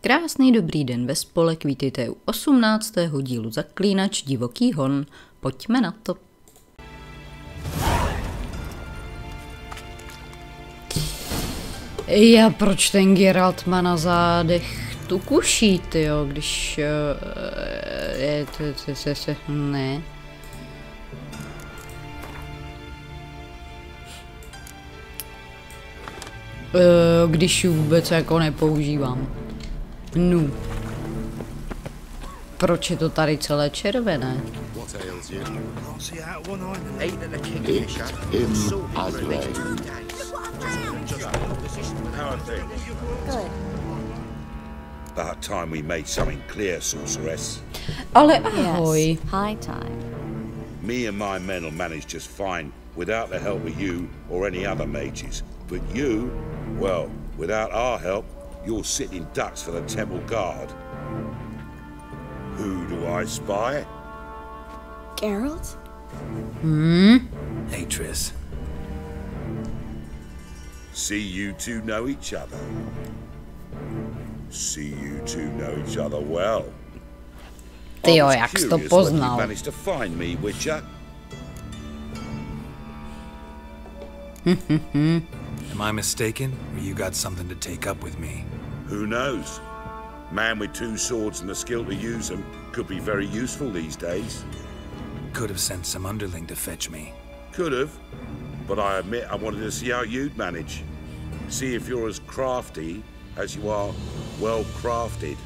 Krásný dobrý den ve spolek, vítejte u 18. dílu Zaklínač, Divoký hon. Pojďme na to. Já proč ten Geralt má na zádech tu kuší, tyjo, když... ne. Když ji vůbec jako nepoužívám. No. Proč je to tady celé červené? About time we made something clear, sorceress. Ale ahoj. Yes, high time. Me and my men will manage just fine without the help of you or any other mages. But you, well, without our help, you're sitting ducks for the temple guard. Who do I spy? Geralt? Hey, Triss. See you two know each other. See you two know each other well. Tyjo, jak jsi to poznal? You managed to find me, Witcher. Am I mistaken, or you got something to take up with me? Who knows? Man with two swords and the skill to use them could be very useful these days. Could have sent some underling to fetch me. Could have, but I admit I wanted to see how you'd manage. See if you're as crafty as you are well crafted.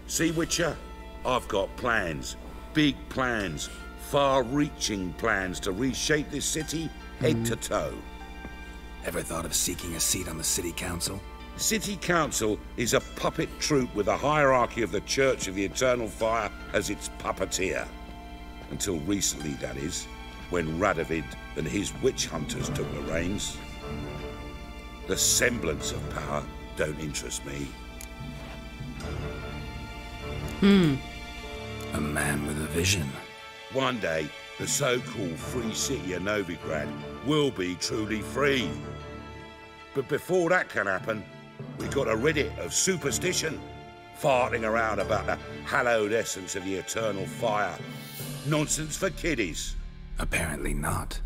See, Witcher, I've got plans, big plans, far-reaching plans to reshape this city head to toe. Ever thought of seeking a seat on the city council? City Council is a puppet troupe with a hierarchy of the Church of the Eternal Fire as its puppeteer. Until recently, that is, when Radovid and his witch hunters took the reins. The semblance of power don't interest me. A man with a vision. One day, the so-called free city of Novigrad will be truly free. But before that can happen, we've got to rid it of superstition, farting around about the hallowed essence of the eternal fire. Nonsense for kiddies. Apparently not.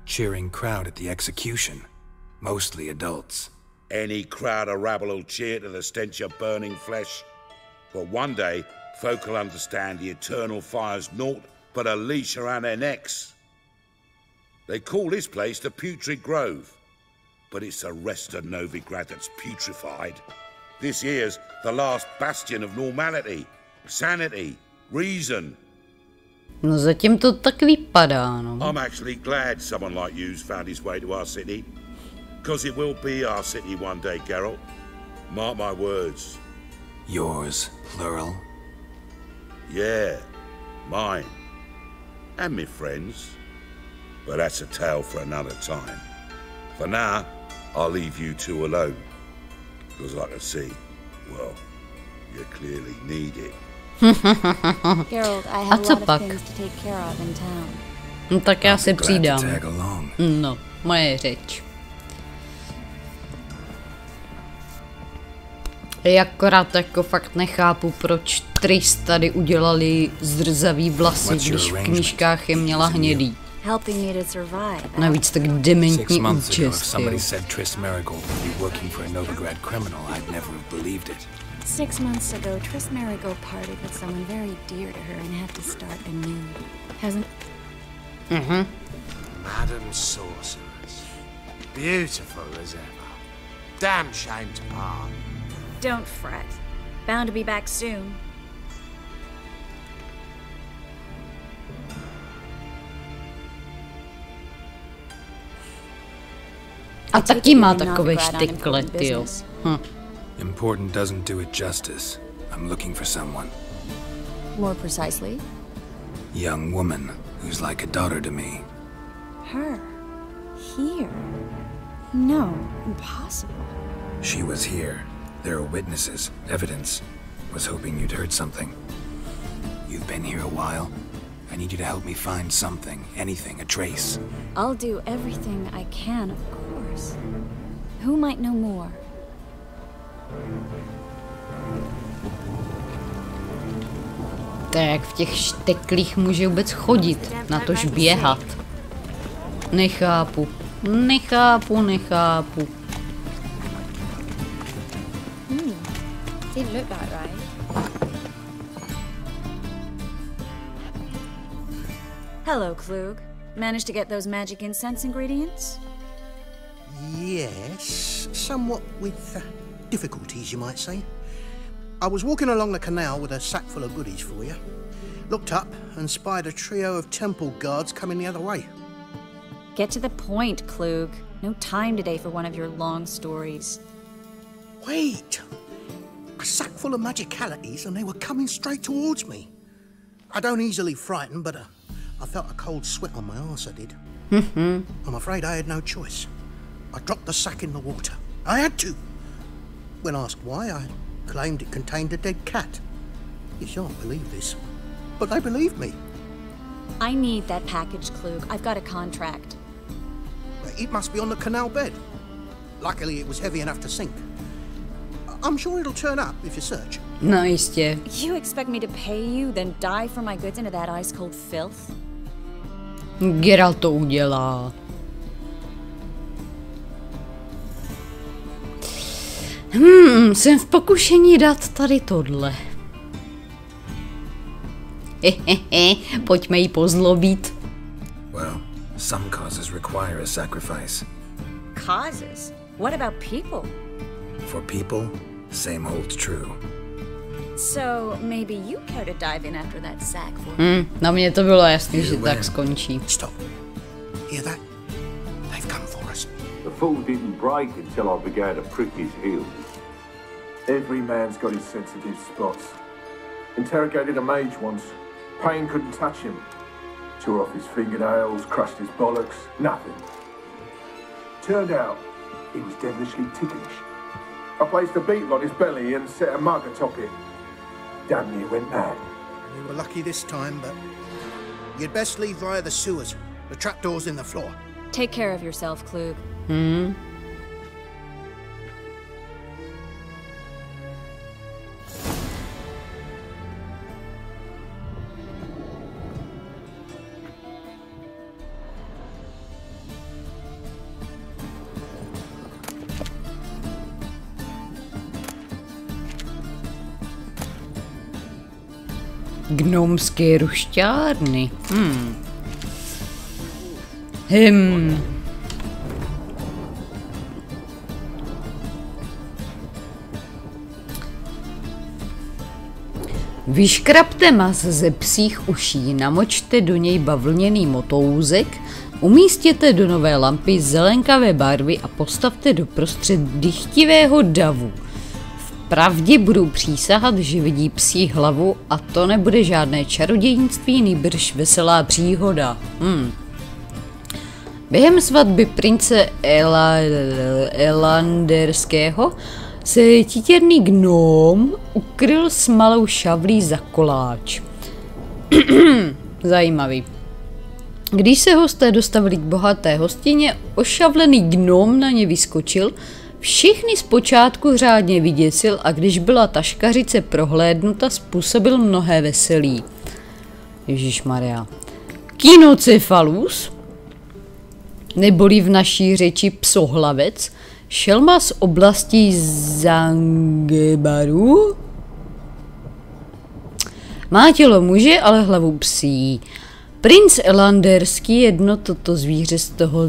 Cheering crowd at the execution. Mostly adults. Any crowd of rabble will cheer to the stench of burning flesh. But one day, folk will understand the eternal fire's naught but a leash around their necks. They call this place the Putrid Grove, but it's the rest of Novigrad that's putrefied. This here's the last bastion of normality, sanity, reason. No zatím to tak vypadá, no. I'm actually glad someone like you's found his way to our city. Because it will be our city one day, Geralt. Mark my words. Yours, plural. Yeah, mine. And me friends. But that's a tale for another time. For now, I'll leave you two alone. Because I can see, well, you clearly need it. Geralt, I have a lot of things to take care of in town. No tak já se přidám. Tag along. No, moje řeč. Já akorát jako fakt nechápu, proč Triss tady udělali zrzavý vlasy, když v knížkách je měla hnědý. Navíc tak dementní účest, jo. 6 months ago, Triss Merigold parted with someone very dear to her and had to start anew. Hasn't... Madam Sorceress. Beautiful as ever. Damn shame to part. Don't fret. Bound to be back soon. A taky má takové štekle, tyjo. Important doesn't do it justice. I'm looking for someone. More precisely? Young woman who's like a daughter to me. Her? Here? No, impossible. She was here. There are witnesses, evidence. Was hoping you'd heard something. You've been here a while. I need you to help me find something, anything, a trace. I'll do everything I can, of course. Who might know more? To jak v těch šteklích může vůbec chodit, natož běhat. Nechápu. Didn't look that right. Hello, Klug. Managed to get those magic incense ingredients? Yes, somewhat with difficulties, you might say. I was walking along the canal with a sack full of goodies for you. Looked up and spied a trio of temple guards coming the other way. Get to the point, Klug. No time today for one of your long stories. Wait! A sack full of magicalities and they were coming straight towards me. I don't easily frighten, but I felt a cold sweat on my arse, I did. I'm afraid I had no choice. I dropped the sack in the water. I had to. When asked why, I claimed it contained a dead cat. You shan't believe this, but they believed me. I need that package, Klug. I've got a contract. It must be on the canal bed. Luckily, it was heavy enough to sink. I'm sure it'll turn up if you search. No jistě. You expect me to pay you, then dive for my goods into that ice-cold filth? Geralt to udělá. Jsem v pokušení dát tady tohle. Pojďme jí pozlobit. Well, some causes require a sacrifice. Causes? What about people? For people, same holds true. So, maybe you care to dive in after that sack for me? Na mě to bylo jasný, že tak skončí. Stop. Hear that? They've come for us. The fool didn't break until I began to prick his heels. Every man's got his sensitive spots. Interrogated a mage once. Pain couldn't touch him. Tore off his fingernails, crushed his bollocks, nothing. Turned out, he was devilishly ticklish. I placed a beetle on his belly and set a mug atop it. Damn near went mad. We were lucky this time, but you'd best leave via the sewers. The trapdoor's in the floor. Take care of yourself, Klug. Gnomské rušťárny. Vyškrapte mas ze psích uší, namočte do něj bavlněný motouzek, umístěte do nové lampy zelenkavé barvy a postavte do prostřed dychtivého davu. Vpravdě budou přísahat, že vidí psí hlavu a to nebude žádné čarodějnictví, nýbrž veselá příhoda. Během svatby prince Elanderského se titěrný gnóm ukryl s malou šavlí za koláč. Zajímavý. Když se hosté dostavili k bohaté hostině, ošavlený gnóm na ně vyskočil, všechny zpočátku řádně vyděsil a když byla taškařice prohlédnuta, způsobil mnohé veselí. Ježišmarja. Kynocephalus, neboli v naší řeči psohlavec, šelma z oblasti Zangebaru. Má tělo muže, ale hlavu psí. Princ Elanderský jedno toto zvíře z toho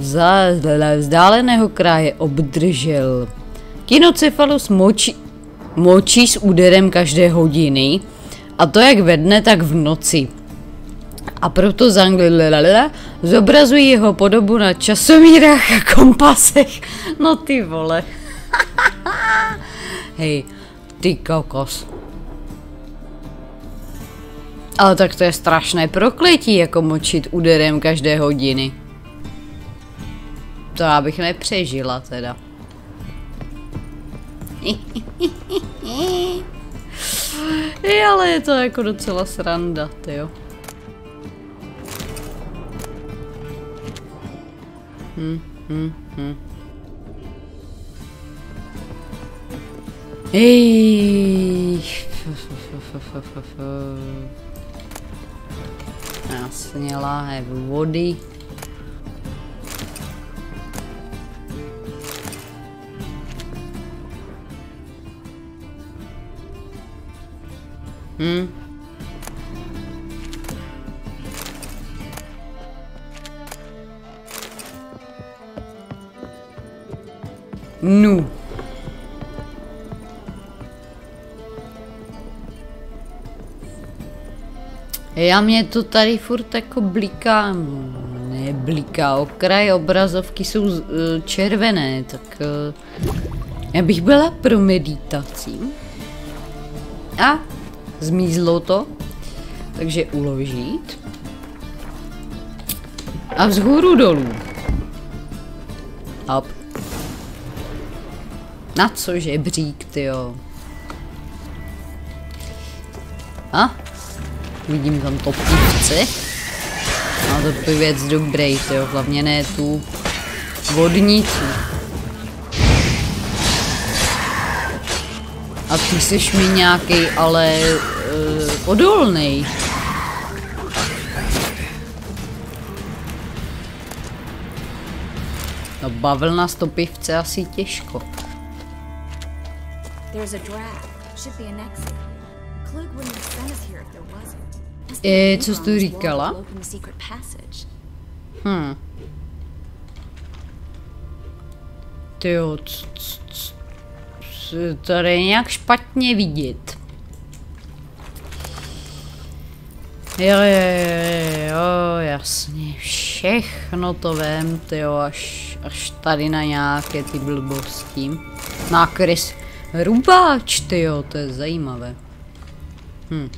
vzdáleného kraje obdržel. Kynocephalus močí s úderem každé hodiny, a to jak ve dne, tak v noci. A proto zobrazují jeho podobu na časomírách a kompasech. No ty vole. Hej, ty kokos. Ale tak to je strašné prokletí, jako močit úderem každé hodiny. To já bych nepřežila teda. Ale je to jako docela sranda, tyjo. Ej. Jasně, láhev vody. No. Já mě to tady furt jako bliká, ne bliká, okraj obrazovky jsou červené, tak já bych byla pro meditaci. A zmizlo to, takže uložit. A vzhůru dolů. Hop. Na co žebřík, tyjo? A? Vidím tam topívce. No to je věc dobrý, tyjo, hlavně ne tu vodnici. A ty seš mi nějaký, ale odolnej. No bavlna z topivce asi těžko. Co jsi tu říkala? Tyjo, tady je nějak špatně vidět. Jo, jasně, všechno to vem, tyjo, až tady na nějaké ty blbosti. Na krys rubáč, tyjo, to je zajímavé. No.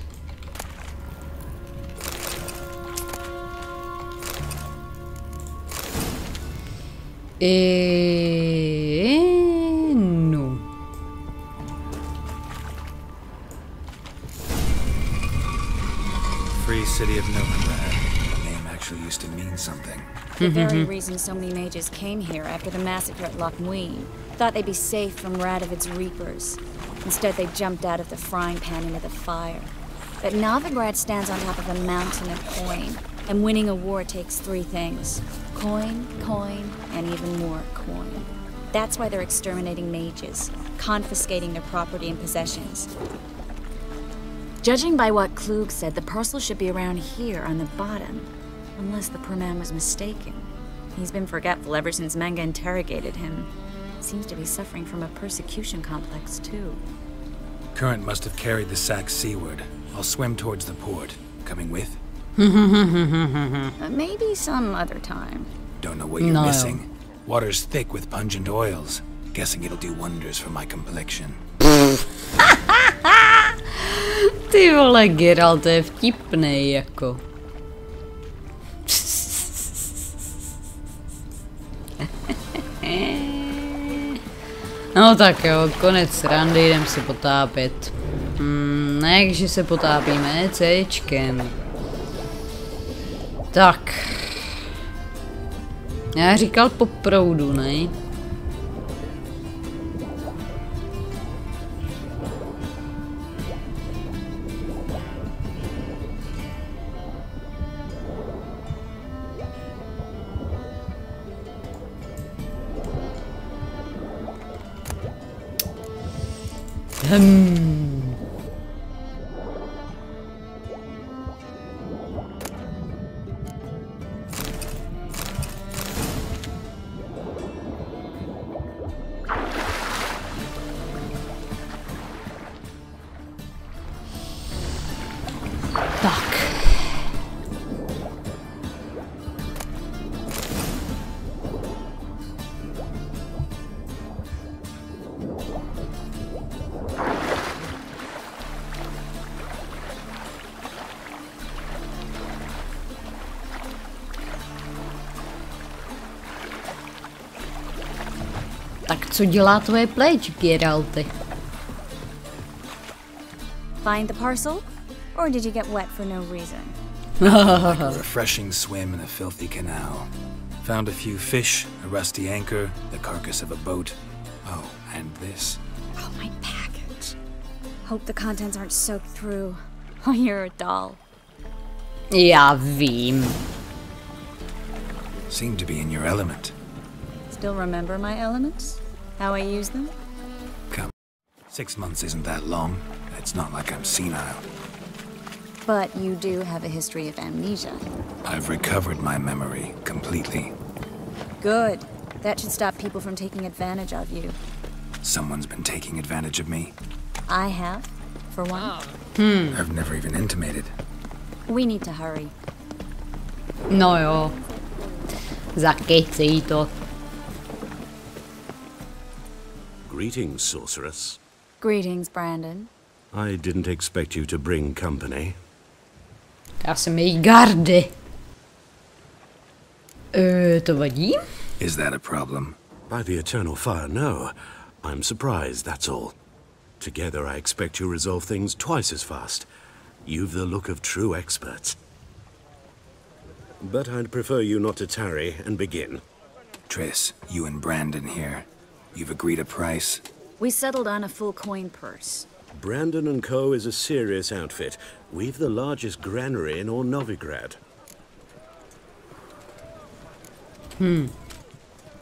Free city of Novigradu. The name actually used to mean something. The very reason so many mages came here after the massacre at Lochmuin. Thought they'd be safe from Radovid's reapers. Instead, they jumped out of the frying pan into the fire. But Novigrad stands on top of a mountain of coin, and winning a war takes three things. Coin, coin, and even more coin. That's why they're exterminating mages, confiscating their property and possessions. Judging by what Klug said, the parcel should be around here on the bottom. Unless the poor man was mistaken. He's been forgetful ever since Manga interrogated him. Seems to be suffering from a persecution complex, too. Current must have carried the sack seaward. I'll swim towards the port. Coming with? Maybe some other time. Don't know what you're missing. Water's thick with pungent oils. Guessing it'll do wonders for my complexion. Ty vole, Geralt, to je vtipnej, jako. No tak jo, konec randy, jdem se potápět. Ne, jakže se potápíme, Cčkem. Tak. Já říkal po proudu, ne? Tak co dělá tvoje pleť, Geralte? Find the parcel? Or did you get wet for no reason? Like a refreshing swim in a filthy canal. Found a few fish, a rusty anchor, the carcass of a boat. Oh, and this. Oh, my package. Hope the contents aren't soaked through. Oh, you're a doll. Já vím. Seem to be in your element. Still remember my elements? How I use them? Come. 6 months isn't that long. It's not like I'm senile. But you do have a history of amnesia. I've recovered my memory completely. Good. That should stop people from taking advantage of you. Someone's been taking advantage of me. I have, for one. I've never even intimated. We need to hurry. No jo. Zakecej to. Greetings, sorceress. Greetings, Brandon. I didn't expect you to bring company. Já jsem její gardy. To vadí? Is that a problem? By the eternal fire, no. I'm surprised, that's all. Together, I expect you resolve things twice as fast. You've the look of true experts. But I'd prefer you not to tarry and begin. Triss, you and Brandon here. You've agreed a price? We settled on a full coin purse. Brandon and Co. is a serious outfit. We've the largest granary in all Novigrad.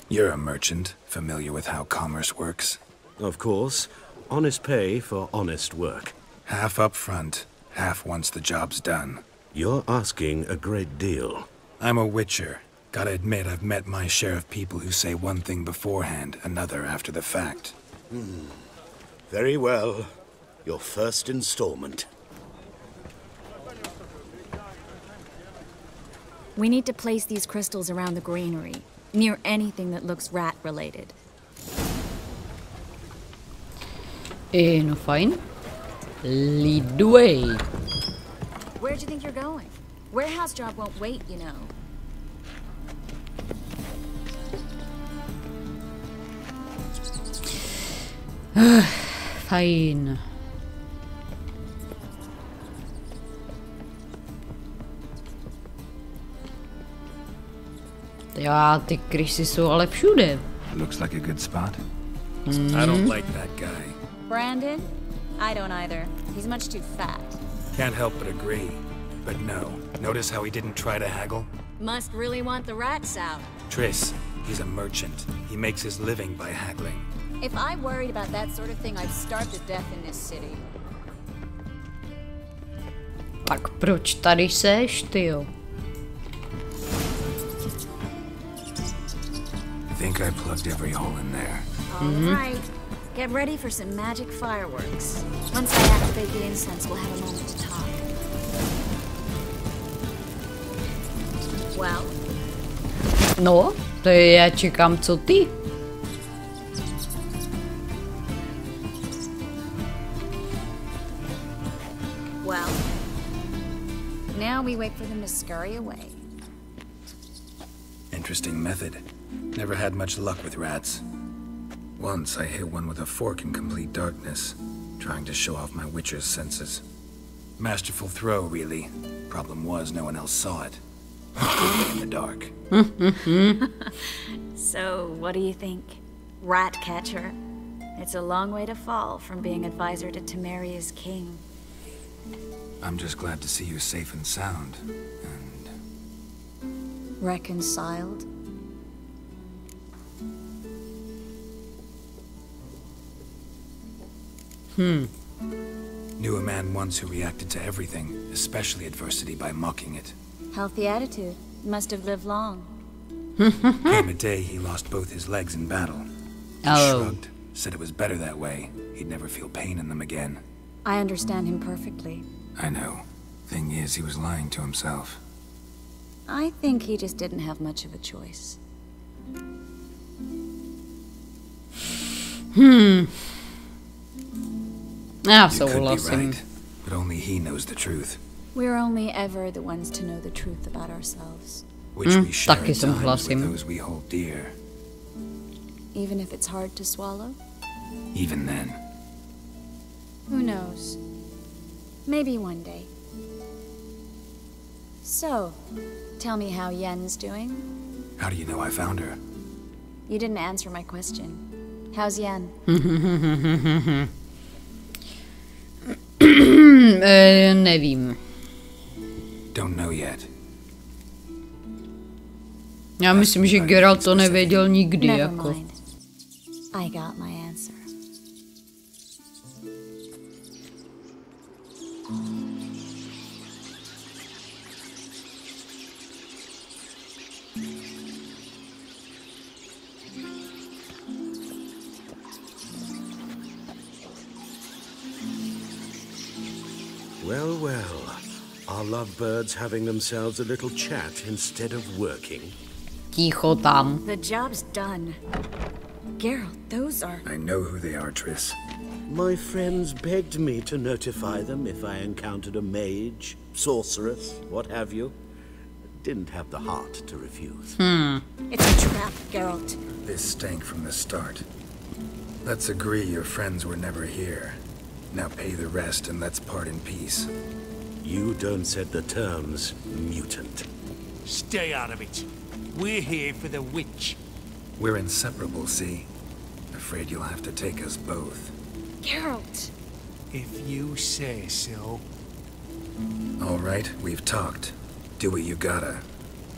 You're a merchant, familiar with how commerce works? Of course. Honest pay for honest work. Half up front, half once the job's done. You're asking a great deal. I'm a witcher. Gotta admit, I've met my share of people who say one thing beforehand, another after the fact. Very well. Your first installment. We need to place these crystals around the granary, near anything that looks rat-related. No fajn. Lead the way. Where'd you think you're going? Warehouse job won't wait, you know. Fajn. Jo, ty krysy jsou ale všude. Looks like a good spot. I don't like that guy. Brandon? I don't either. He's much too fat. Can't help but agree. But no. Notice how he didn't try to haggle? Must really want the rats out. Triss, he's a merchant. He makes his living by haggling. If I worried about that sort of thing, I'd starve to death in this city. Tak proč tady seš, tyjo? I think I plugged every hole in there. All right. Get ready for some magic fireworks. Once I activate the incense, we'll have a moment to talk. Well? No, to já čekám, co ty? Well, now we wait for them to scurry away. Interesting method. Never had much luck with rats. Once I hit one with a fork in complete darkness, trying to show off my witcher's senses. Masterful throw, really. Problem was, no one else saw it. In the dark. So, what do you think? Rat catcher? It's a long way to fall from being advisor to Temeria's king. I'm just glad to see you safe and sound, and... Reconciled? Knew a man once who reacted to everything, especially adversity, by mocking it. Healthy attitude. Must have lived long. Came a day he lost both his legs in battle. He shrugged, said it was better that way. He'd never feel pain in them again. I understand him perfectly. I know. Thing is, he was lying to himself. I think he just didn't have much of a choice. Já You could be souhlasím. right, but only he knows the truth. We're only ever the ones to know the truth about ourselves. Which we share taky at times with souhlasím. those we hold dear. Even if it's hard to swallow? Even then. Who knows? Maybe one day. So, tell me how Yen's doing? How do you know I found her? You didn't answer my question. How's Yen? Nevím. Don't know yet. Já myslím, že Geralt to nevěděl nikdy, jako. I got my answer. Well, well. Are lovebirds having themselves a little chat instead of working? Ticho tam. The job's done. Geralt, those are... I know who they are, Triss. My friends begged me to notify them if I encountered a mage, sorceress, what have you. Didn't have the heart to refuse. It's a trap, Geralt. This stank from the start. Let's agree your friends were never here. Now pay the rest and let's part in peace. You don't set the terms, mutant. Stay out of it. We're here for the witch. We're inseparable, see? Afraid you'll have to take us both. Geralt! If you say so. All right, we've talked. Do what you gotta.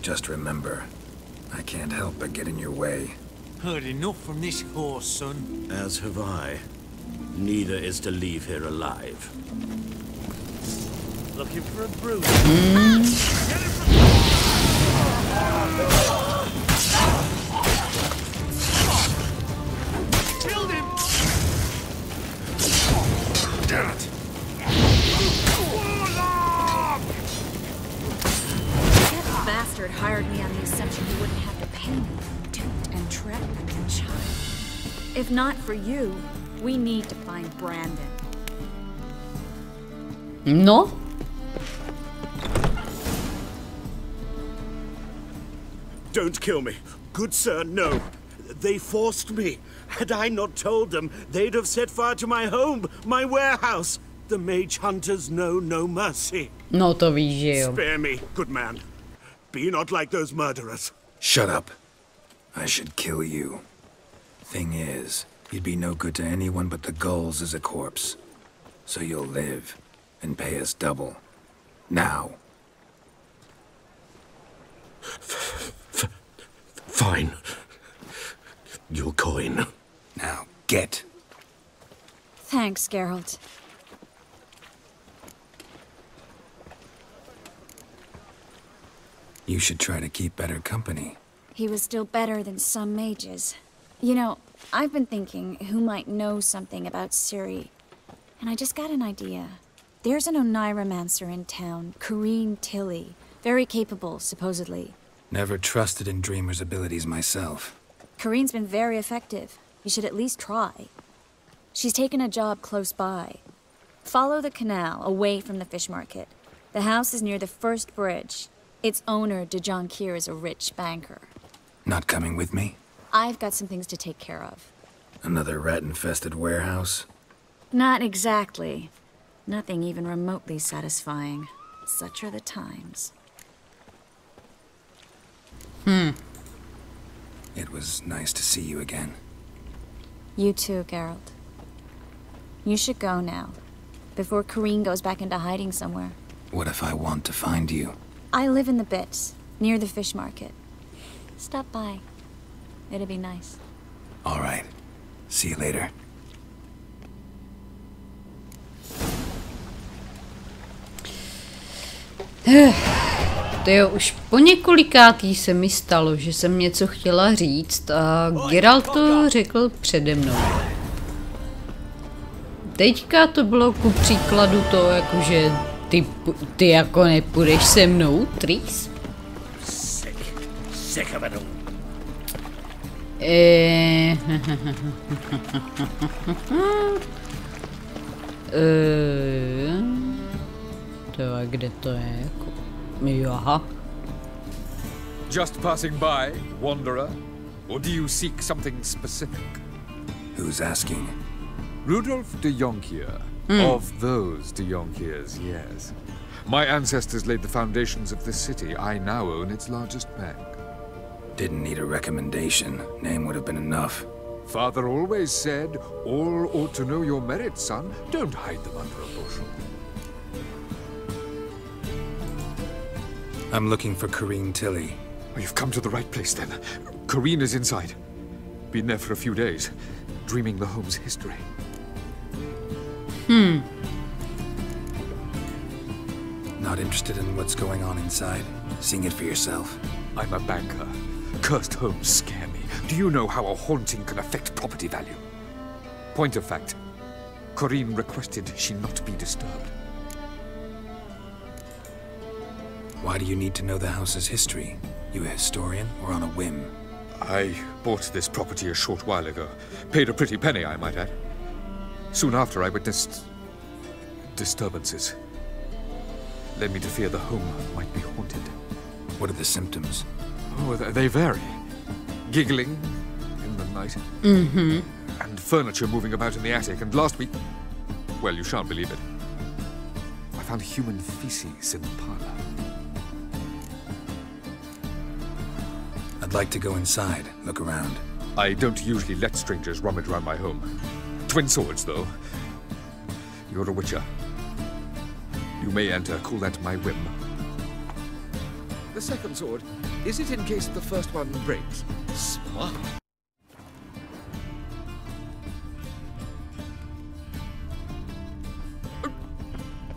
Just remember, I can't help but get in your way. Heard enough from this horse, son. As have I. Neither is to leave here alive. Looking for a bruise. Killed him! Damn it! That bastard hired me on the assumption he wouldn't have to pay me. Duped and trapped like a child. If not for you, we need to find Brandon. No? Don't kill me. Good sir, no. They forced me. Had I not told them, they'd have set fire to my home, my warehouse. The mage hunters know no mercy. No to víš, že jo. Spare me, good man. Be not like those murderers. Shut up. I should kill you. Thing is, you'd be no good to anyone but the gulls as a corpse. So you'll live and pay us double. Now. Fine. Your coin. Now, get. Thanks, Geralt. You should try to keep better company. He was still better than some mages. You know, I've been thinking who might know something about Ciri. And I just got an idea. There's an Oneiromancer in town, Corrine Tilly. Very capable, supposedly. Never trusted in Dreamer's abilities myself. Corrine's been very effective. You should at least try. She's taken a job close by. Follow the canal, away from the fish market. The house is near the first bridge. Its owner, Dejon Kier, is a rich banker. Not coming with me? I've got some things to take care of. Another rat-infested warehouse? Not exactly. Nothing even remotely satisfying. Such are the times. It was nice to see you again. You too, Geralt. You should go now, before Corrine goes back into hiding somewhere. What if I want to find you? I live in the Bits, near the fish market. Stop by. It'd be nice. All right. See you later. Tyjo, už po několikátý se mi stalo, že jsem něco chtěla říct a Geralt to řekl přede mnou. Teďka to bylo ku příkladu to, jakože ty jako nepůjdeš se mnou, Triss? To a kde to je jako? Jo, aha. Just passing by, wanderer? Or do you seek something specific? Who's asking? Rudolf de Jonkier. Of those de Jonkiers, yes. My ancestors laid the foundations of this city. I now own its largest bank. Didn't need a recommendation. Name would have been enough. Father always said, all ought to know your merits, son. Don't hide them under a bushel. I'm looking for Corrine Tilly. Oh, you've come to the right place then. Corrine is inside. Been there for a few days, dreaming the home's history. Not interested in what's going on inside? Seeing it for yourself? I'm a banker. Cursed homes scare me. Do you know how a haunting can affect property value? Point of fact, Corrine requested she not be disturbed. Why do you need to know the house's history? You a historian or on a whim? I bought this property a short while ago. Paid a pretty penny, I might add. Soon after, I witnessed disturbances. Led me to fear the home might be haunted. What are the symptoms? Oh, they vary. Giggling in the night. And furniture moving about in the attic. And last week, well, you shan't believe it, I found human feces in the parlor. I'd like to go inside, look around. I don't usually let strangers rummage around my home. Twin swords, though. You're a witcher. You may enter, call that my whim. The second sword, is it in case the first one breaks? Smart.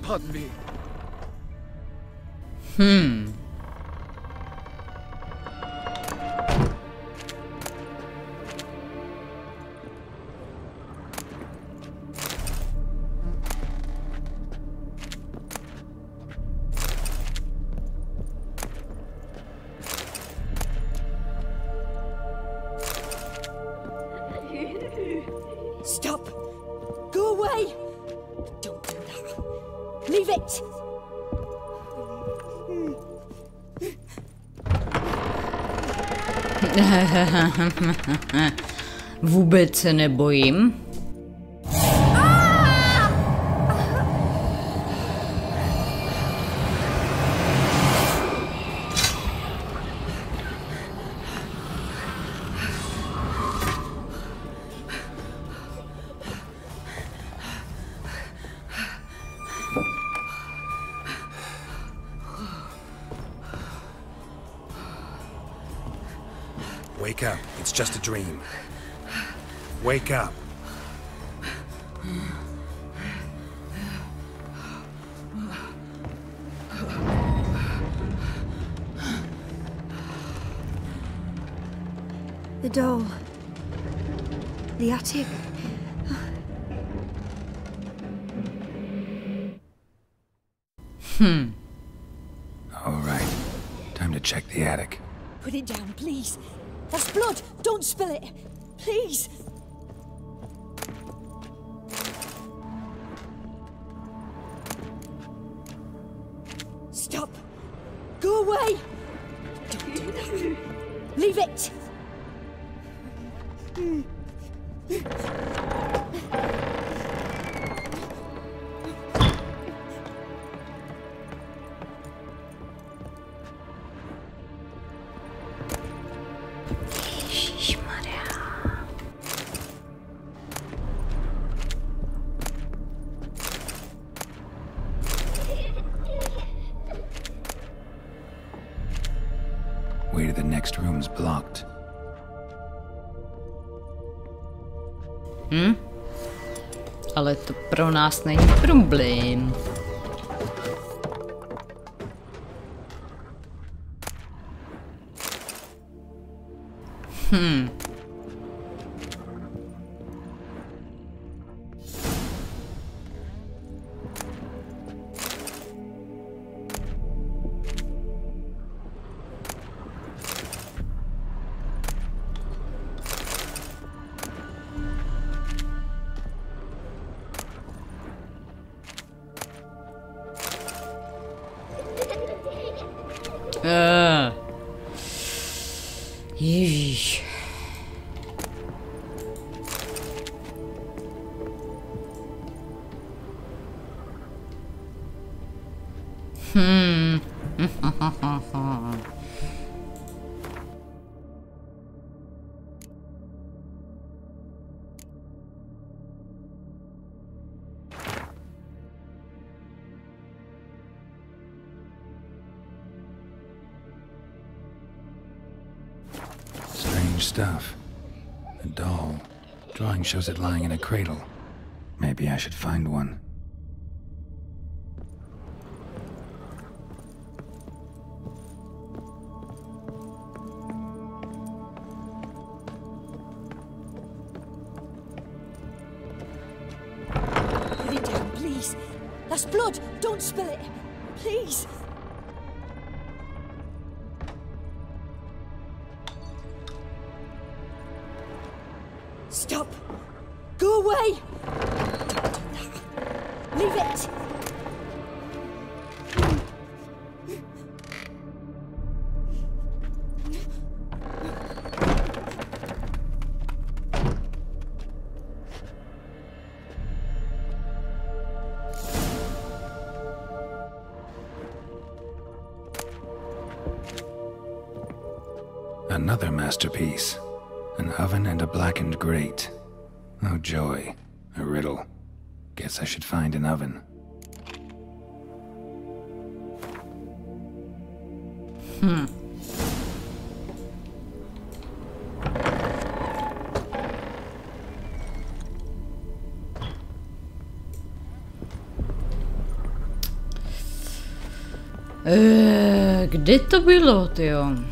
Pardon me. Stop! Go away! Don't do that. Leave it! Vůbec se nebojím. Wake up. It's just a dream. Wake up. The doll. The attic. All right. Time to check the attic. Put it down, please. That's blood. Don't spill it. Please. Stop. Go away. Don't do that. Leave it. Way to the next room's blocked. Ale to pro nás není problém. Ježíš. stuff. A doll. Drawing shows it lying in a cradle. Maybe I should find one. Put it down, please. That's blood. Don't spill it. Please. Stop! Go away! Leave it! Another masterpiece. An oven and a blackened grate. Oh joy. A riddle. Guess I should find an oven. Kdy to bylo, tyjo?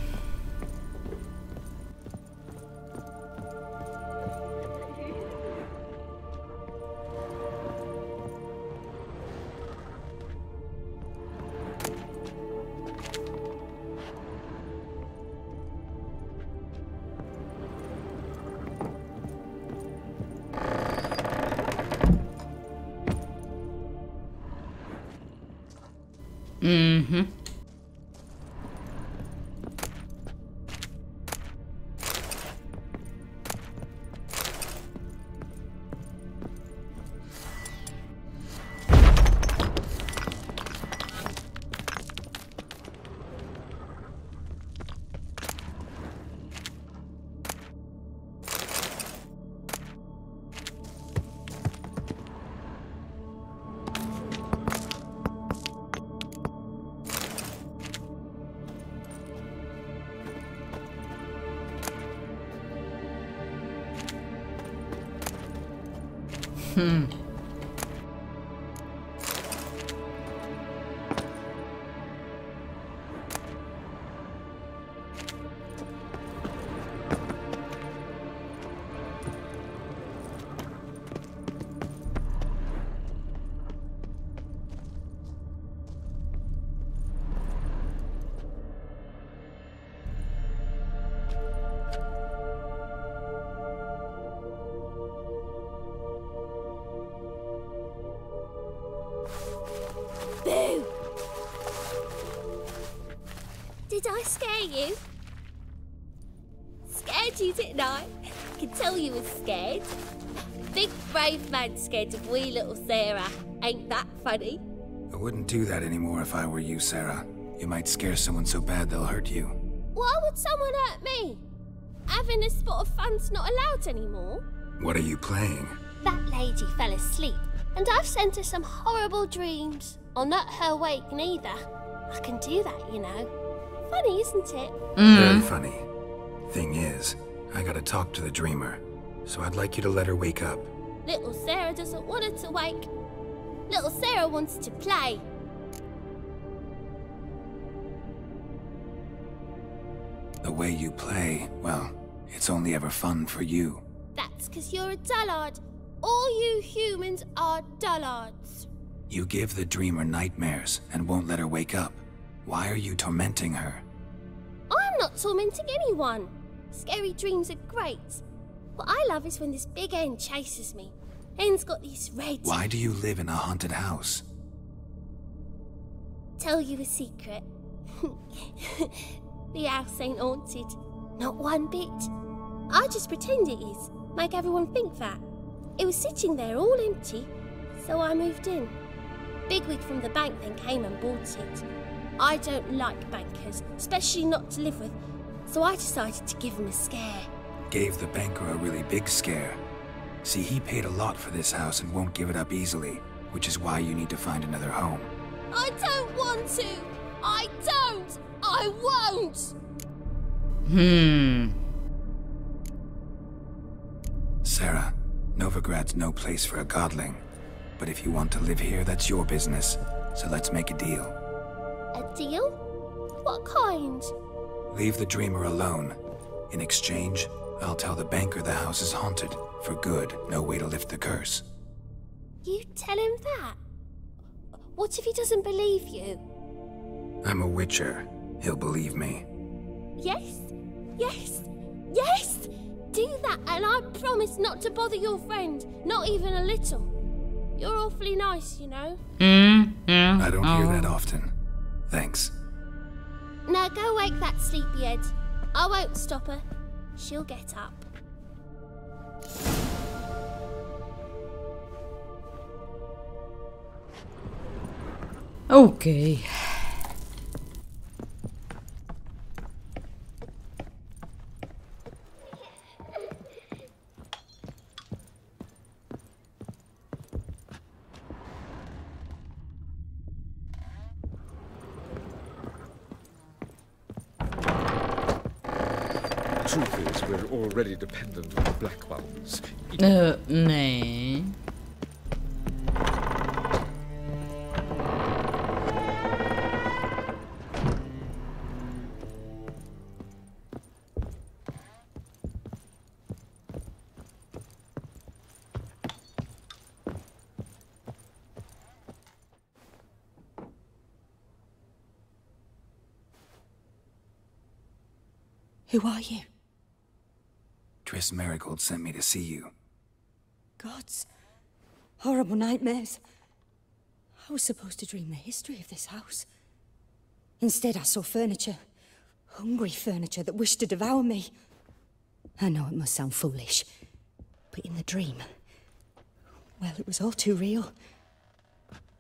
Boo! Did I scare you? Scared you, didn't I? I can tell you was scared. Big brave man scared of wee little Sarah. Ain't that funny? I wouldn't do that anymore if I were you, Sarah. You might scare someone so bad they'll hurt you. Why would someone hurt me? Having a spot of fun's not allowed anymore. What are you playing? That lady fell asleep, and I've sent her some horrible dreams. I'll not her wake neither. I can do that, you know. Funny, isn't it? Very funny. Thing is, I gotta talk to the dreamer, so I'd like you to let her wake up. Little Sarah doesn't want her to wake. Little Sarah wants to play. The way you play, well, it's only ever fun for you. That's because you're a dullard. All you humans are dullards. You give the dreamer nightmares and won't let her wake up. Why are you tormenting her? I'm not tormenting anyone. Scary dreams are great. What I love is when this big hen chases me. Hen's got these red... Why do you live in a haunted house? Tell you a secret. The house ain't haunted. Not one bit. I just pretend it is. Make everyone think that. It was sitting there all empty, so I moved in. Bigwig from the bank then came and bought it. I don't like bankers, especially not to live with, so I decided to give him a scare. Gave the banker a really big scare. See, he paid a lot for this house and won't give it up easily, which is why you need to find another home. I don't want to! I don't! I won't! Sarah, Novigrad's no place for a godling. But if you want to live here, that's your business. So let's make a deal. A deal? What kind? Leave the dreamer alone. In exchange, I'll tell the banker the house is haunted. For good, no way to lift the curse. You tell him that? What if he doesn't believe you? I'm a witcher. He'll believe me. Yes, yes, yes! Do that, and I promise not to bother your friend, not even a little. You're awfully nice, you know. I don't hear that often. Thanks. Now go wake that sleepyhead. I won't stop her. She'll get up. Okay. Truth is, we're already dependent on the black ones. Nee. Who are you? Triss Marigold sent me to see you. Gods. Horrible nightmares. I was supposed to dream the history of this house. Instead, I saw furniture. Hungry furniture that wished to devour me. I know it must sound foolish, but in the dream, well, it was all too real.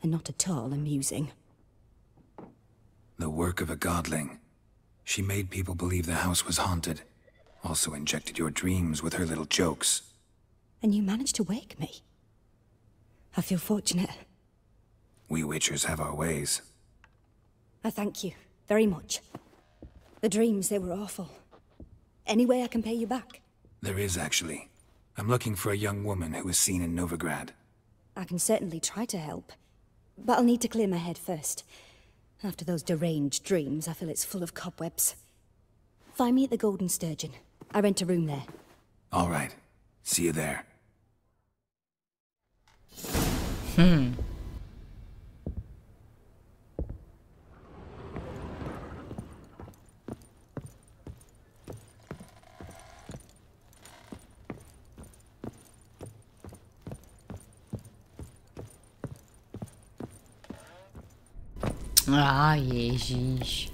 And not at all amusing. The work of a godling. She made people believe the house was haunted. Also injected your dreams with her little jokes. And you managed to wake me. I feel fortunate. We witchers have our ways. I thank you very much. The dreams, they were awful. Any way I can pay you back? There is, actually. I'm looking for a young woman who was seen in Novigrad. I can certainly try to help. But I'll need to clear my head first. After those deranged dreams, I feel it's full of cobwebs. Find me at the Golden Sturgeon. I rent a room there. All right. See you there. Ah, ježíš.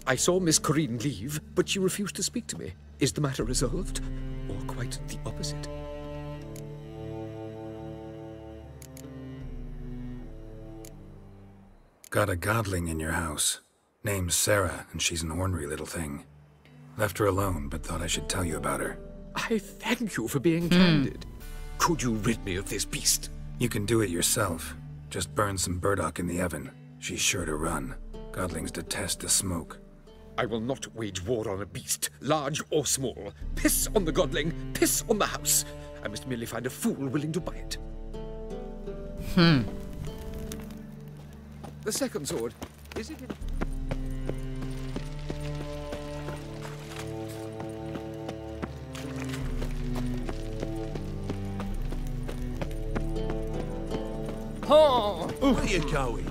I saw Miss Corinne leave, but she refused to speak to me. Is the matter resolved? Or quite the opposite? Got a godling in your house. Name's Sarah, and she's an ornery little thing. Left her alone, but thought I should tell you about her. I thank you for being candid. Could you rid me of this beast? You can do it yourself. Just burn some burdock in the oven. She's sure to run. Godlings detest the smoke. I will not wage war on a beast, large or small. Piss on the godling, piss on the house. I must merely find a fool willing to buy it. The second sword, is it in... Oh, where are you going?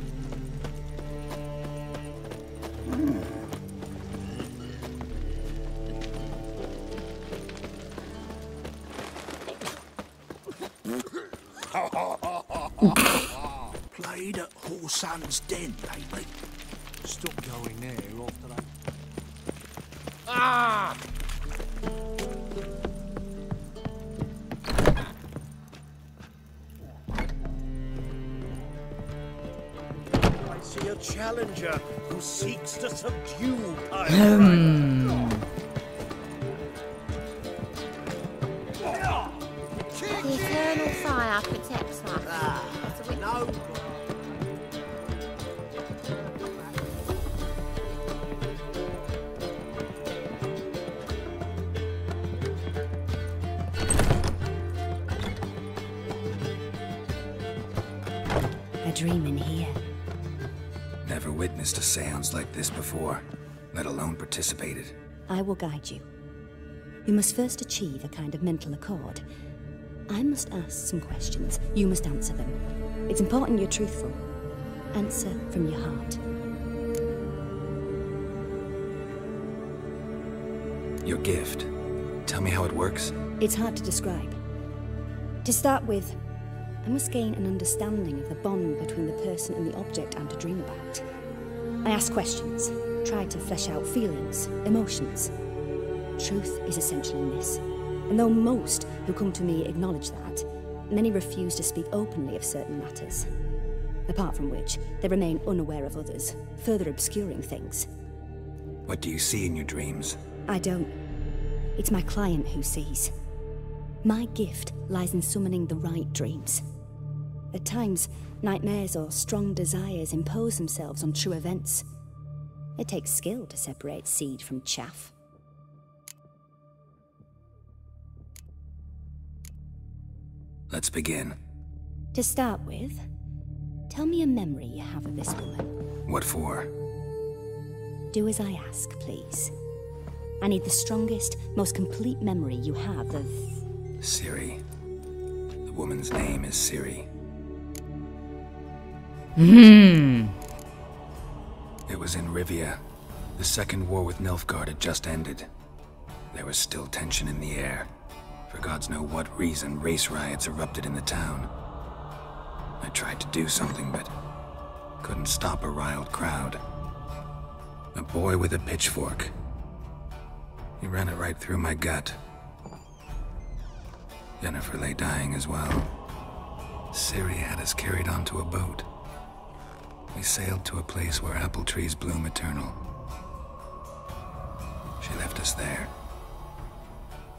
Played at Whoresun's Den, lately. Stop going there after that. Ah! I see a challenger who seeks to subdue Pyro. God protects us. No. A dream in here. Never witnessed a seance like this before, let alone participated. I will guide you. You must first achieve a kind of mental accord. I must ask some questions. You must answer them. It's important you're truthful. Answer from your heart. Your gift. Tell me how it works. It's hard to describe. To start with, I must gain an understanding of the bond between the person and the object I'm to dream about. I ask questions, try to flesh out feelings, emotions. Truth is essential in this, and though most who come to me acknowledge that, many refuse to speak openly of certain matters. Apart from which, they remain unaware of others, further obscuring things. What do you see in your dreams? I don't. It's my client who sees. My gift lies in summoning the right dreams. At times, nightmares or strong desires impose themselves on true events. It takes skill to separate seed from chaff. Let's begin. To start with, tell me a memory you have of this woman. What for? Do as I ask, please. I need the strongest, most complete memory you have of... Ciri. The woman's name is Ciri. It was in Rivia. The second war with Nilfgaard had just ended. There was still tension in the air. For gods know what reason, race riots erupted in the town. I tried to do something, but couldn't stop a riled crowd. A boy with a pitchfork. He ran it right through my gut. Yennefer lay dying as well. Ciri had us carried onto a boat. We sailed to a place where apple trees bloom eternal. She left us there.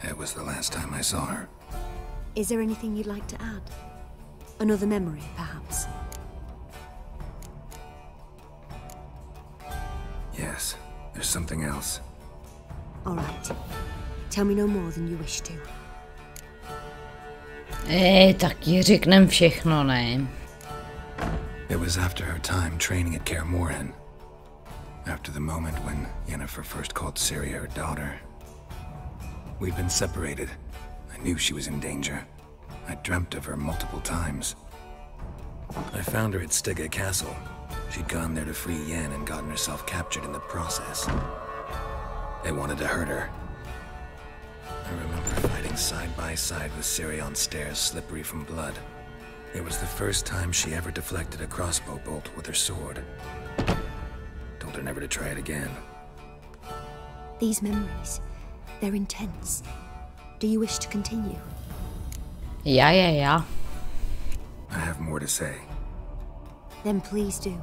It was the last time I saw her. Is there anything you'd like to add? Another memory, perhaps? Yes, there's something else. All right. Tell me no more than you wish to. Tak ji řeknem všechno, ne? It was after her time training at Kaer Morhen. After the moment when Yennefer first called Ciri her daughter. We'd been separated. I knew she was in danger. I dreamt of her multiple times. I found her at Stygga Castle. She'd gone there to free Yen and gotten herself captured in the process. They wanted to hurt her. I remember fighting side by side with Ciri on stairs slippery from blood. It was the first time she ever deflected a crossbow bolt with her sword. Told her never to try it again. These memories, they're intense. Do you wish to continue? Yeah. I have more to say. Then please do.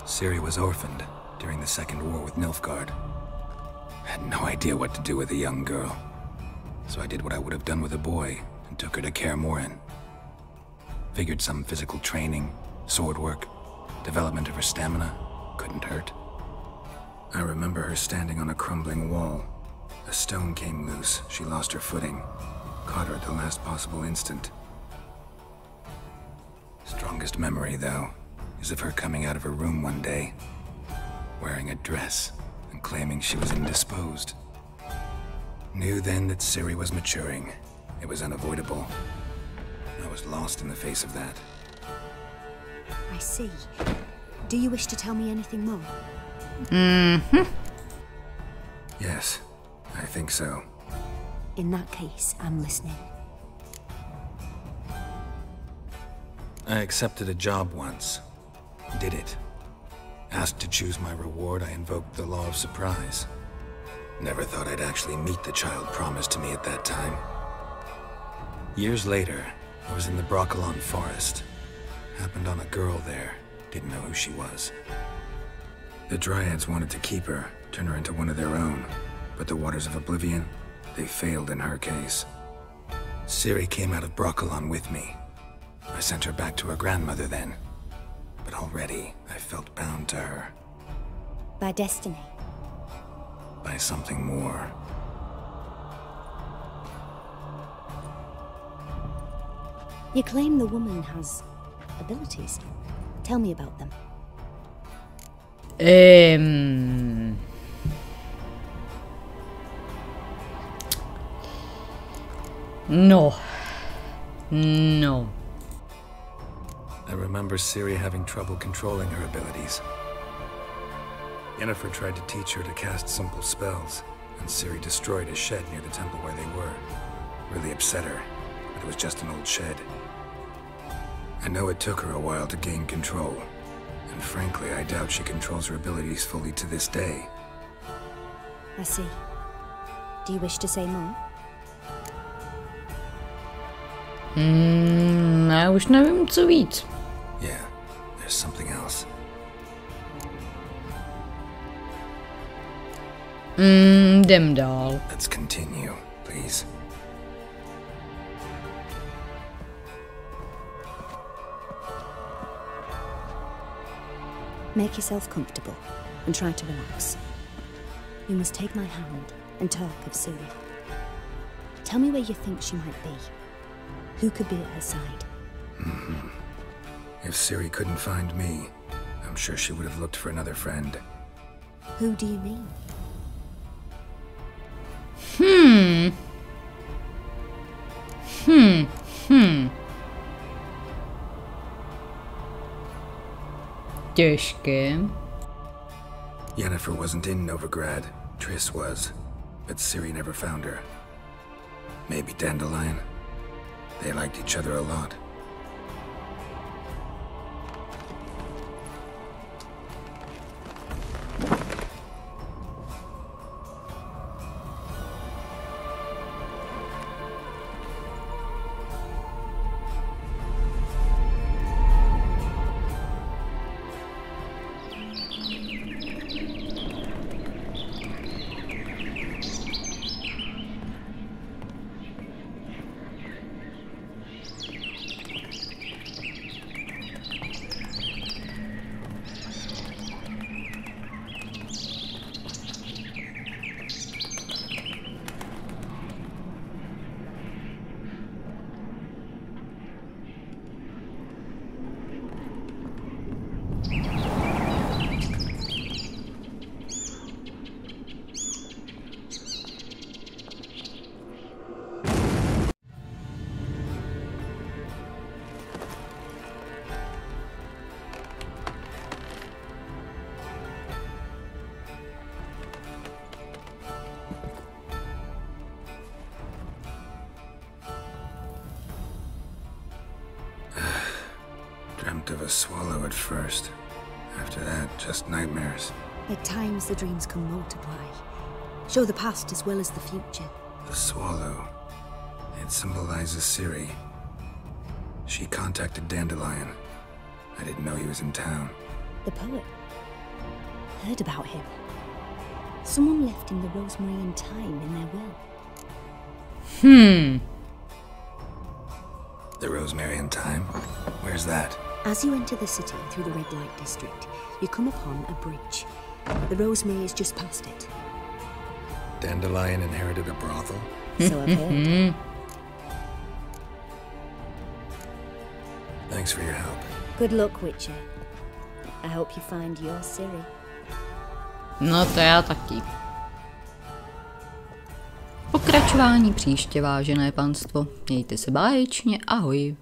Ciri was orphaned during the Second War with Nilfgaard. Had no idea what to do with a young girl. So I did what I would have done with a boy and took her to Kaer Morhen. Figured some physical training, sword work, development of her stamina couldn't hurt. I remember her standing on a crumbling wall. A stone came loose, she lost her footing. Caught her at the last possible instant. Strongest memory, though, is of her coming out of her room one day, wearing a dress and claiming she was indisposed. Knew then that Ciri was maturing. It was unavoidable. I was lost in the face of that. I see. Do you wish to tell me anything more? Yes, I think so. In that case, I'm listening. I accepted a job once. Did it. Asked to choose my reward, I invoked the law of surprise. Never thought I'd actually meet the child promised to me at that time. Years later, I was in the Broccolon forest. Happened on a girl there. Didn't know who she was. The Dryads wanted to keep her, turn her into one of their own. But the Waters of Oblivion, they failed in her case. Ciri came out of Broccolon with me. I sent her back to her grandmother then. But already, I felt bound to her. By destiny? By something more. You claim the woman has abilities. Tell me about them. No. No. I remember Ciri having trouble controlling her abilities. Yennefer tried to teach her to cast simple spells, and Ciri destroyed a shed near the temple where they were. Really upset her, but it was just an old shed. I know it took her a while to gain control, and frankly, I doubt she controls her abilities fully to this day. I see. Do you wish to say more? Já už nevím, co víc. Yeah, there's something else. Jdem dál. Let's continue, please. Make yourself comfortable and try to relax. You must take my hand and talk of Ciri. Tell me where you think she might be. Who could be at her side? If Ciri couldn't find me, I'm sure she would have looked for another friend. Who do you mean? Těžké. Yennefer wasn't in Novigrad. Triss was. But Ciri never found her. Maybe Dandelion? They liked each other a lot. Dreamt of a swallow at first. After that, just nightmares. At times, the dreams can multiply. Show the past as well as the future. The swallow. It symbolizes Ciri. She contacted Dandelion. I didn't know he was in town. The poet. Heard about him. Someone left him the rosemary and thyme in their will. The rosemary and thyme? Where's that? As you enter the city through the red light district, you come upon a bridge. The rosemary is just past it. Dandelion inherited a brothel? So I've heard. Thanks for your help. Good luck, Witcher. I hope you find your Ciri. No to já taky. Pokračování příště, vážené panstvo. Mějte se báječně, ahoj.